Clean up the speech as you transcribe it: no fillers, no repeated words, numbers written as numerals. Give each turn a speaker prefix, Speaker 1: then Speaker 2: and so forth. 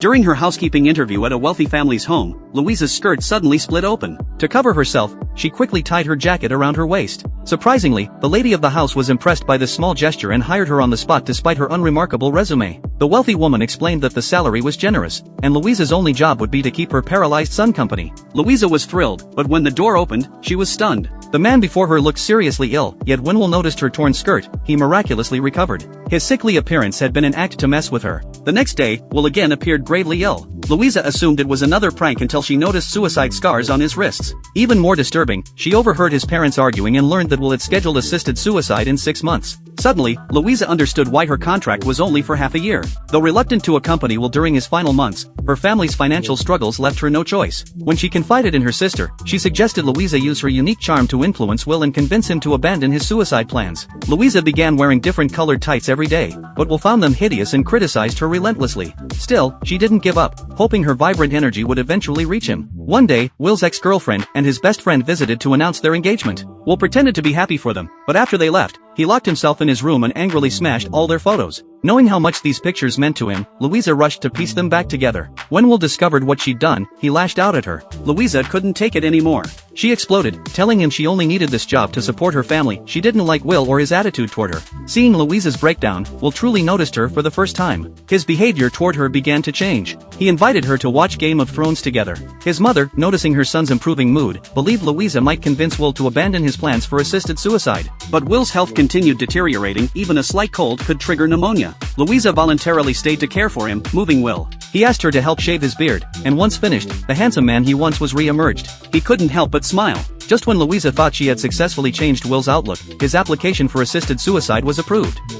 Speaker 1: During her housekeeping interview at a wealthy family's home, Louisa's skirt suddenly split open. To cover herself, she quickly tied her jacket around her waist. Surprisingly, the lady of the house was impressed by this small gesture and hired her on the spot despite her unremarkable resume. The wealthy woman explained that the salary was generous, and Louisa's only job would be to keep her paralyzed son company. Louisa was thrilled, but when the door opened, she was stunned. The man before her looked seriously ill, yet when Will noticed her torn skirt, he miraculously recovered. His sickly appearance had been an act to mess with her. The next day, Will again appeared gravely ill. Louisa assumed it was another prank until she noticed suicide scars on his wrists. Even more disturbing, she overheard his parents arguing and learned that Will had scheduled assisted suicide in 6 months. Suddenly, Louisa understood why her contract was only for half a year. Though reluctant to accompany Will during his final months, her family's financial struggles left her no choice. When she confided in her sister, she suggested Louisa use her unique charm to influence Will and convince him to abandon his suicide plans. Louisa began wearing different colored tights every day, but Will found them hideous and criticized her relentlessly. Still, she didn't give up, hoping her vibrant energy would eventually reach him. One day, Will's ex-girlfriend and his best friend visited to announce their engagement. Will pretended to be happy for them, but after they left, he locked himself in his room and angrily smashed all their photos. Knowing how much these pictures meant to him, Louisa rushed to piece them back together. When Will discovered what she'd done, he lashed out at her. Louisa couldn't take it anymore. She exploded, telling him she only needed this job to support her family. She didn't like Will or his attitude toward her. Seeing Louisa's breakdown, Will truly noticed her for the first time. His behavior toward her began to change. He invited her to watch Game of Thrones together. His mother, noticing her son's improving mood, believed Louisa might convince Will to abandon his plans for assisted suicide. But Will's health continued deteriorating. Even a slight cold could trigger pneumonia. Louisa voluntarily stayed to care for him, moving Will. He asked her to help shave his beard, and once finished, the handsome man he once was re-emerged. He couldn't help but smile. Just when Louisa thought she had successfully changed Will's outlook, his application for assisted suicide was approved.